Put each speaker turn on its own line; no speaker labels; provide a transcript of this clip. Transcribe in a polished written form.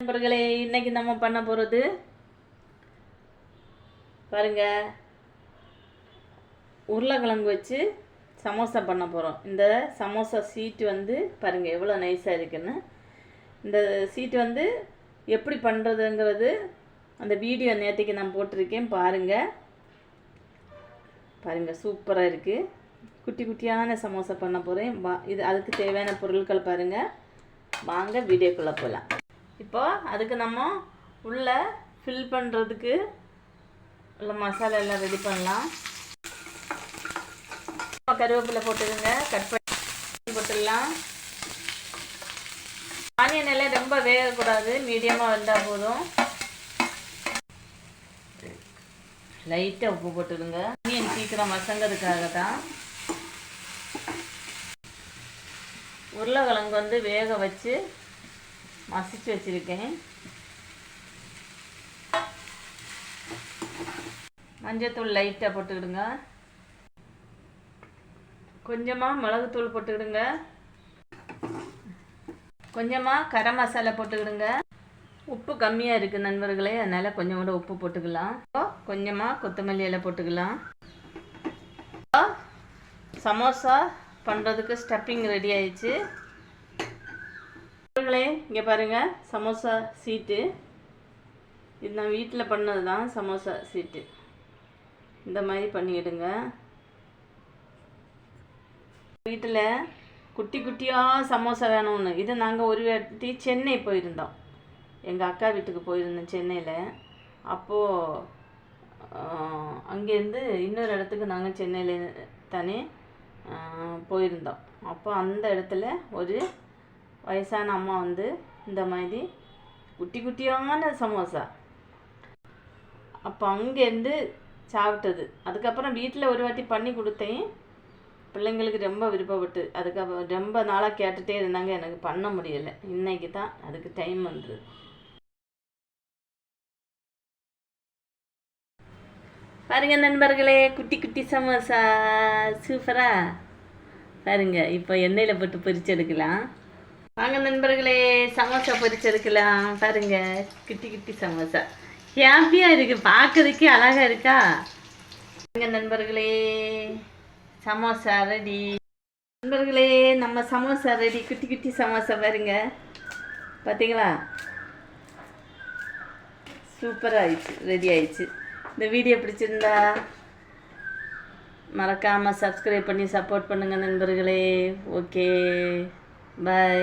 நண்பர்களே, இன்னைக்கு நம்ம பண்ண போகிறது பாருங்க, உருளைக்கிழங்கு வச்சு சமோசா பண்ண போகிறோம். இந்த சமோசா சீட்டு வந்து பாருங்கள் எவ்வளோ நைஸாக இருக்குன்னு. இந்த சீட்டு வந்து எப்படி பண்ணுறதுங்கிறது அந்த வீடியோ நேற்றுக்கு நான் போட்டிருக்கேன், பாருங்கள். சூப்பராக இருக்குது. குட்டி குட்டியான சமோசா பண்ண போகிறேன். இது அதுக்கு தேவையான பொருட்கள் பாருங்கள். வாங்க வீடியோக்குள்ளே போகலாம். இப்போ அதுக்கு நம்ம உள்ளே ஃபில் பண்ணுறதுக்கு உள்ள மசாலா எல்லாம் ரெடி பண்ணலாம். கருவேப்பிலை போட்டுடுங்க, கட் பண்ணி போட்டுடலாம். ஆனியன் எல்லாம் ரொம்ப வேகக்கூடாது, மீடியமாக வந்தால் போதும். லைட்டாக உப்பு போட்டுடுங்க, ஆனியன் சீக்கிரம் வசங்கிறதுக்காக தான். உருளைக்கிழங்கு வந்து வேக வச்சு மசிச்சு வச்சுருக்கேன். மஞ்சத்தூள் லைட்டாக போட்டுக்கிடுங்க, கொஞ்சமாக மிளகுத்தூள் போட்டுக்கிடுங்க, கொஞ்சமாக கரம் மசாலா போட்டுக்கிடுங்க. உப்பு கம்மியாக இருக்குது நண்பர்களே, அதனால் கொஞ்சம் கூட உப்பு போட்டுக்கலாம். கொஞ்சமாக கொத்தமல்லி இலை போட்டுக்கலாம். சமோசா பண்ணுறதுக்கு ஸ்டஃபிங் ரெடி ஆயிடுச்சு. நண்பர்களே, இங்கே பாருங்கள் சமோசா சீட்டு. இது நான் வீட்டில் பண்ணது தான் சமோசா சீட்டு. இந்த மாதிரி பண்ணிவிடுங்க. வீட்டில் குட்டி குட்டியாக சமோசா வேணும்னு இது நாங்கள் ஒரு வாட்டி சென்னை போயிருந்தோம். எங்கள் அக்கா வீட்டுக்கு போயிருந்தோம் சென்னையில். அப்போது அங்கேருந்து இன்னொரு இடத்துக்கு நாங்கள் சென்னையில் தானே போயிருந்தோம். அப்போ அந்த இடத்துல ஒரு வயசான அம்மா வந்து இந்த மாதிரி குட்டி குட்டியான சமோசா அப்போ அங்கேருந்து சாப்பிட்டது. அதுக்கப்புறம் வீட்டில் ஒரு வாட்டி பண்ணி கொடுத்தேன் பிள்ளைங்களுக்கு, ரொம்ப விருப்பப்பட்டு. அதுக்கப்புறம் ரொம்ப நாளாக கேட்டுகிட்டே இருந்தாங்க, எனக்கு பண்ண முடியலை. இன்னைக்கு தான் அதுக்கு டைம் வந்தது. பாருங்க நண்பர்களே, குட்டி குட்டி சமோசா சூப்பரா பாருங்க. இப்போ எண்ணெயில் போட்டு பொரிச்சு எடுக்கலாம். வாங்க நண்பர்களே, சமோசா பொரிச்சு எடுக்கலாம். பாருங்க குட்டி குட்டி சமோசா ஹாப்பியாக இருக்குது, பார்க்கறதுக்கே அழகாக இருக்கா. பாருங்க நண்பர்களே, சமோசா ரெடி. நண்பர்களே, நம்ம சமோசா ரெடி. குட்டி குட்டி சமோசா பாருங்க, பார்த்தீங்களா? சூப்பராக ஆயிடுச்சு, ரெடி ஆயிடுச்சு. இந்த வீடியோ பிடிச்சிருந்தா மறக்காமல் சப்ஸ்கிரைப் பண்ணி சப்போர்ட் பண்ணுங்கள் நண்பர்களே. ஓகே, பாய்.